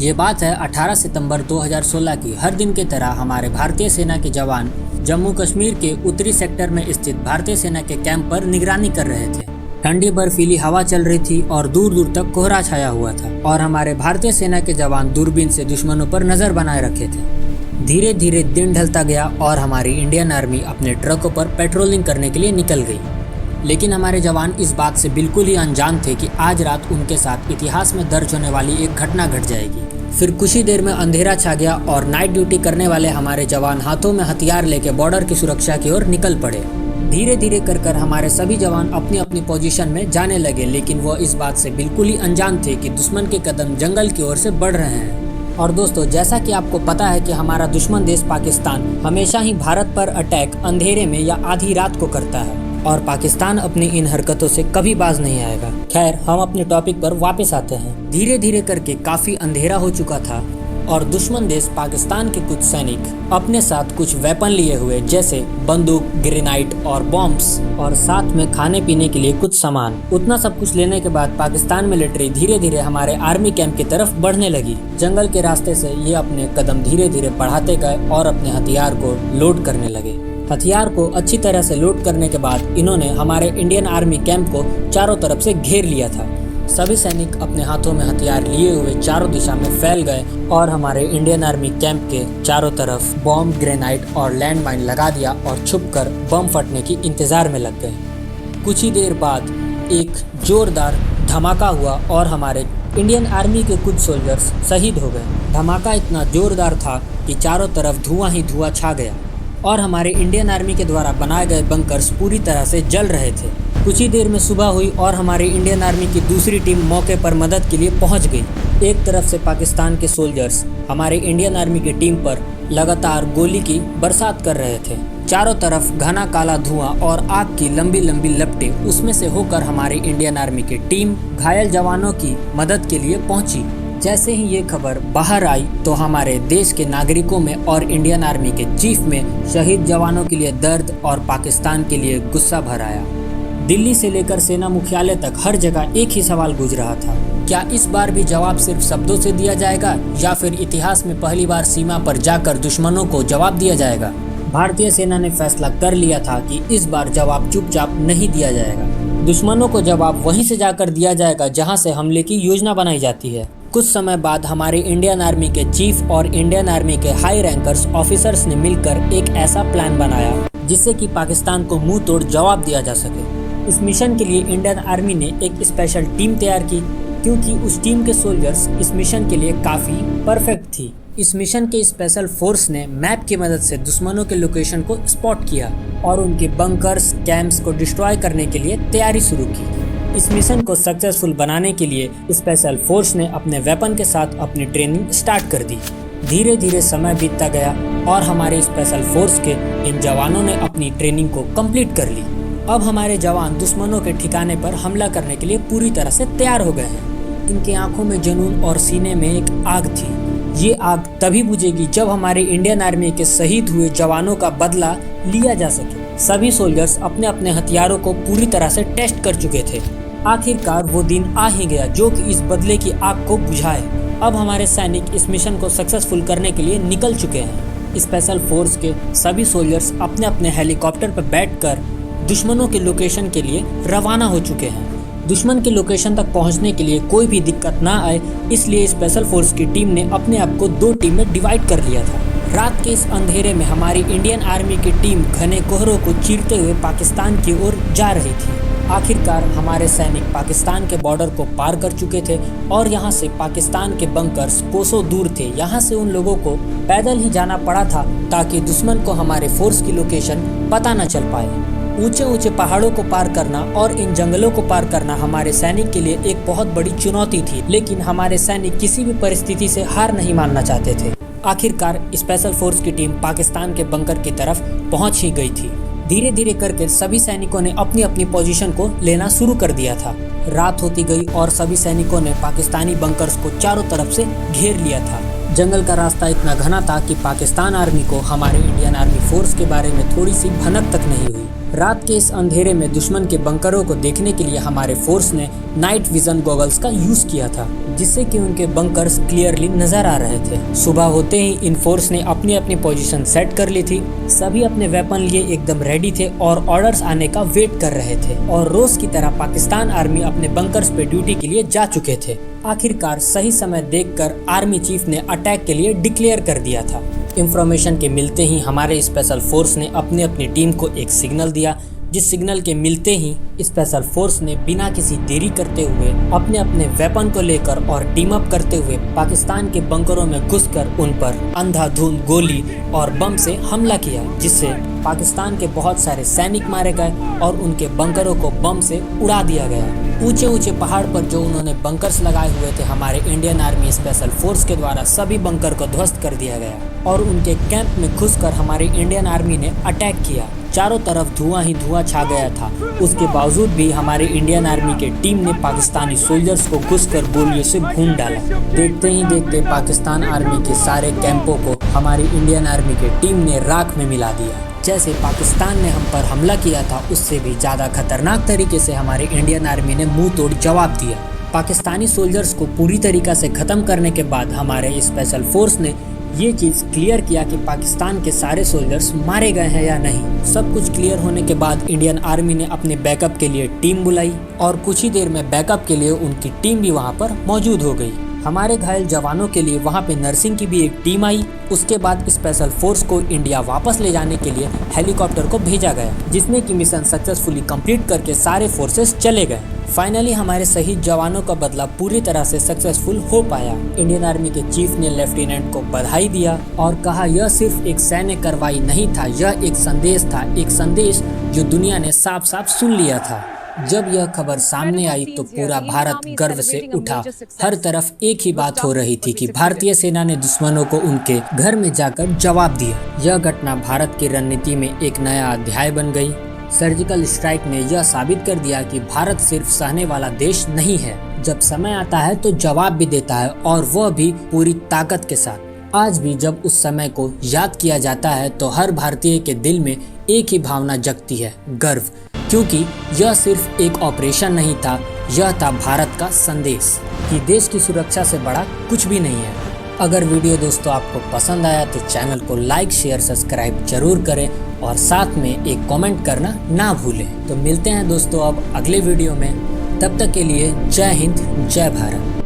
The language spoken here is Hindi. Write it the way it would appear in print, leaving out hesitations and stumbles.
ये बात है 18 सितंबर 2016 की। हर दिन की तरह हमारे भारतीय सेना के जवान जम्मू कश्मीर के उत्तरी सेक्टर में स्थित भारतीय सेना के कैंप पर निगरानी कर रहे थे। ठंडी बर्फीली हवा चल रही थी और दूर दूर तक कोहरा छाया हुआ था और हमारे भारतीय सेना के जवान दूरबीन से दुश्मनों पर नजर बनाए रखे थे। धीरे धीरे दिन ढलता गया और हमारी इंडियन आर्मी अपने ट्रकों पर पेट्रोलिंग करने के लिए निकल गई। लेकिन हमारे जवान इस बात से बिल्कुल ही अनजान थे कि आज रात उनके साथ इतिहास में दर्ज होने वाली एक घटना घट जाएगी। फिर कुछ ही देर में अंधेरा छा गया और नाइट ड्यूटी करने वाले हमारे जवान हाथों में हथियार लेके बॉर्डर की सुरक्षा की ओर निकल पड़े। धीरे धीरे कर हमारे सभी जवान अपनी अपनी पोजीशन में जाने लगे, लेकिन वो इस बात से बिल्कुल ही अनजान थे कि दुश्मन के कदम जंगल की ओर से बढ़ रहे हैं। और दोस्तों, जैसा कि आपको पता है कि हमारा दुश्मन देश पाकिस्तान हमेशा ही भारत पर अटैक अंधेरे में या आधी रात को करता है और पाकिस्तान अपनी इन हरकतों से कभी बाज नहीं आएगा। खैर, हम अपने टॉपिक पर वापस आते हैं। धीरे धीरे करके काफी अंधेरा हो चुका था और दुश्मन देश पाकिस्तान के कुछ सैनिक अपने साथ कुछ वेपन लिए हुए, जैसे बंदूक, ग्रेनाइट और बॉम्ब्स, और साथ में खाने पीने के लिए कुछ सामान। उतना सब कुछ लेने के बाद पाकिस्तान मिलिट्री धीरे धीरे हमारे आर्मी कैंप की तरफ बढ़ने लगी। जंगल के रास्ते से ये अपने कदम धीरे धीरे बढ़ाते गए और अपने हथियार को लोड करने लगे। हथियार को अच्छी तरह से लोड करने के बाद इन्होंने हमारे इंडियन आर्मी कैंप को चारों तरफ से घेर लिया था। सभी सैनिक अपने हाथों में हथियार लिए हुए चारों दिशा में फैल गए और हमारे इंडियन आर्मी कैंप के चारों तरफ बॉम्ब, ग्रेनाइट और लैंडमाइन लगा दिया और छुपकर बम फटने की इंतजार में लग गए। कुछ ही देर बाद एक जोरदार धमाका हुआ और हमारे इंडियन आर्मी के कुछ सोल्जर्स शहीद हो गए। धमाका इतना जोरदार था कि चारों तरफ धुआं ही धुआं छा गया और हमारे इंडियन आर्मी के द्वारा बनाए गए बंकर्स पूरी तरह से जल रहे थे। कुछ ही देर में सुबह हुई और हमारी इंडियन आर्मी की दूसरी टीम मौके पर मदद के लिए पहुंच गई। एक तरफ से पाकिस्तान के सोल्जर्स हमारे इंडियन आर्मी की टीम पर लगातार गोली की बरसात कर रहे थे। चारों तरफ घना काला धुआं और आग की लंबी लंबी लपटें, उसमें से होकर हमारी इंडियन आर्मी की टीम घायल जवानों की मदद के लिए पहुंची। जैसे ही ये खबर बाहर आई तो हमारे देश के नागरिकों में और इंडियन आर्मी के चीफ में शहीद जवानों के लिए दर्द और पाकिस्तान के लिए गुस्सा भर आया। दिल्ली से लेकर सेना मुख्यालय तक हर जगह एक ही सवाल गूंज रहा था, क्या इस बार भी जवाब सिर्फ शब्दों से दिया जाएगा या फिर इतिहास में पहली बार सीमा पर जाकर दुश्मनों को जवाब दिया जाएगा? भारतीय सेना ने फैसला कर लिया था कि इस बार जवाब चुपचाप नहीं दिया जाएगा। दुश्मनों को जवाब वहीं से जाकर दिया जाएगा जहां से हमले की योजना बनाई जाती है। कुछ समय बाद हमारे इंडियन आर्मी के चीफ और इंडियन आर्मी के हाई रैंकर्स ऑफिसर्स ने मिलकर एक ऐसा प्लान बनाया जिससे कि पाकिस्तान को मुंह तोड़ जवाब दिया जा सके। इस मिशन के लिए इंडियन आर्मी ने एक स्पेशल टीम तैयार की, क्योंकि उस टीम के सोल्जर्स इस मिशन के लिए काफ़ी परफेक्ट थी। इस मिशन के स्पेशल फोर्स ने मैप की मदद से दुश्मनों के लोकेशन को स्पॉट किया और उनके बंकर्स, कैंप्स को डिस्ट्रॉय करने के लिए तैयारी शुरू की। इस मिशन को सक्सेसफुल बनाने के लिए स्पेशल फोर्स ने अपने वेपन के साथ अपनी ट्रेनिंग स्टार्ट कर दी। धीरे धीरे समय बीतता गया और हमारे स्पेशल फोर्स के इन जवानों ने अपनी ट्रेनिंग को कंप्लीट कर ली। अब हमारे जवान दुश्मनों के ठिकाने पर हमला करने के लिए पूरी तरह से तैयार हो गए हैं। इनकी आंखों में जुनून और सीने में एक आग थी। ये आग तभी बुझेगी जब हमारे इंडियन आर्मी के शहीद हुए जवानों का बदला लिया जा सके। सभी सोल्जर्स अपने अपने हथियारों को पूरी तरह से टेस्ट कर चुके थे। आखिरकार वो दिन आ ही गया जो कि इस बदले की आग को बुझाए। अब हमारे सैनिक इस मिशन को सक्सेसफुल करने के लिए निकल चुके हैं। स्पेशल फोर्स के सभी सोल्जर्स अपने अपने हेलीकॉप्टर पर बैठकर दुश्मनों के लोकेशन के लिए रवाना हो चुके हैं। दुश्मन के लोकेशन तक पहुंचने के लिए कोई भी दिक्कत ना आए, इसलिए स्पेशल फोर्स की टीम ने अपने आप को 2 टीम में डिवाइड कर लिया था। रात के इस अंधेरे में हमारी इंडियन आर्मी की टीम घने कोहरों को चीरते हुए पाकिस्तान की ओर जा रही थी। आखिरकार हमारे सैनिक पाकिस्तान के बॉर्डर को पार कर चुके थे और यहाँ से पाकिस्तान के बंकर्स कोसों दूर थे। यहाँ से उन लोगों को पैदल ही जाना पड़ा था ताकि दुश्मन को हमारे फोर्स की लोकेशन पता न चल पाए। ऊंचे ऊंचे पहाड़ों को पार करना और इन जंगलों को पार करना हमारे सैनिक के लिए एक बहुत बड़ी चुनौती थी, लेकिन हमारे सैनिक किसी भी परिस्थिति से हार नहीं मानना चाहते थे। आखिरकार स्पेशल फोर्स की टीम पाकिस्तान के बंकर की तरफ पहुंच ही गई थी। धीरे धीरे करके सभी सैनिकों ने अपनी अपनी पोजीशन को लेना शुरू कर दिया था। रात होती गई और सभी सैनिकों ने पाकिस्तानी बंकर्स को चारों तरफ से घेर लिया था। जंगल का रास्ता इतना घना था कि पाकिस्तान आर्मी को हमारे इंडियन आर्मी फोर्स के बारे में थोड़ी सी भनक तक नहीं हुई। रात के इस अंधेरे में दुश्मन के बंकरों को देखने के लिए हमारे फोर्स ने नाइट विजन गॉगल्स का यूज किया था। जिससे कि उनके बंकर्स क्लियरली नजर आ रहे थे। सुबह होते ही इन फोर्स ने अपनी अपनी पोजीशन सेट कर ली थी। सभी अपने वेपन लिए एकदम रेडी थे और ऑर्डर्स आने का वेट कर रहे थे और रोज की तरह पाकिस्तान आर्मी अपने बंकर्स पे ड्यूटी के लिए जा चुके थे। आखिरकार सही समय देखकर आर्मी चीफ ने अटैक के लिए डिक्लेयर कर दिया था। इंफॉर्मेशन के मिलते ही हमारे स्पेशल फोर्स ने अपनी अपनी टीम को एक सिग्नल दिया, जिस सिग्नल के मिलते ही स्पेशल फोर्स ने बिना किसी देरी करते हुए अपने अपने वेपन को लेकर और टीम अप करते हुए पाकिस्तान के बंकरों में घुसकर उन पर अंधाधुंध गोली और बम से हमला किया, जिससे पाकिस्तान के बहुत सारे सैनिक मारे गए और उनके बंकरों को बम से उड़ा दिया गया। ऊंचे ऊंचे पहाड़ पर जो उन्होंने बंकर्स लगाए हुए थे, हमारे इंडियन आर्मी स्पेशल फोर्स के द्वारा सभी बंकर को ध्वस्त कर दिया गया और उनके कैंप में घुसकर हमारी इंडियन आर्मी ने अटैक किया। चारों तरफ धुआं ही धुआं छा गया था। उसके बावजूद भी हमारी इंडियन आर्मी के टीम ने पाकिस्तानी सोल्जर्स को घुसकर गोलियों से भून डाला। देखते ही देखते पाकिस्तान आर्मी के सारे कैंपों को हमारी इंडियन आर्मी के टीम ने राख में मिला दिया। जैसे पाकिस्तान ने हम पर हमला किया था, उससे भी ज़्यादा खतरनाक तरीके से हमारी इंडियन आर्मी ने मुंह तोड़ जवाब दिया। पाकिस्तानी सोल्जर्स को पूरी तरीक़ा से ख़त्म करने के बाद हमारे स्पेशल फोर्स ने ये चीज़ क्लियर किया कि पाकिस्तान के सारे सोल्जर्स मारे गए हैं या नहीं। सब कुछ क्लियर होने के बाद इंडियन आर्मी ने अपने बैकअप के लिए टीम बुलाई और कुछ ही देर में बैकअप के लिए उनकी टीम भी वहाँ पर मौजूद हो गई। हमारे घायल जवानों के लिए वहाँ पे नर्सिंग की भी एक टीम आई। उसके बाद स्पेशल फोर्स को इंडिया वापस ले जाने के लिए हेलीकॉप्टर को भेजा गया, जिसने कि मिशन सक्सेसफुली कंप्लीट करके सारे फोर्सेस चले गए। फाइनली हमारे शहीद जवानों का बदला पूरी तरह से सक्सेसफुल हो पाया। इंडियन आर्मी के चीफ ने लेफ्टिनेंट को बधाई दिया और कहा यह सिर्फ एक सैन्य कार्रवाई नहीं था, यह एक संदेश था, एक संदेश जो दुनिया ने साफ साफ सुन लिया था। जब यह खबर सामने आई तो पूरा भारत गर्व से उठा। हर तरफ एक ही बात हो रही थी कि भारतीय सेना ने दुश्मनों को उनके घर में जाकर जवाब दिया। यह घटना भारत की रणनीति में एक नया अध्याय बन गई। सर्जिकल स्ट्राइक ने यह साबित कर दिया कि भारत सिर्फ सहने वाला देश नहीं है, जब समय आता है तो जवाब भी देता है और वह भी पूरी ताकत के साथ। आज भी जब उस समय को याद किया जाता है तो हर भारतीय के दिल में एक ही भावना जगती है, गर्व, क्योंकि यह सिर्फ एक ऑपरेशन नहीं था, यह था भारत का संदेश कि देश की सुरक्षा से बड़ा कुछ भी नहीं है। अगर वीडियो दोस्तों आपको पसंद आया तो चैनल को लाइक शेयर सब्सक्राइब जरूर करें और साथ में एक कमेंट करना ना भूलें। तो मिलते हैं दोस्तों अब अगले वीडियो में, तब तक के लिए जय हिंद जय भारत।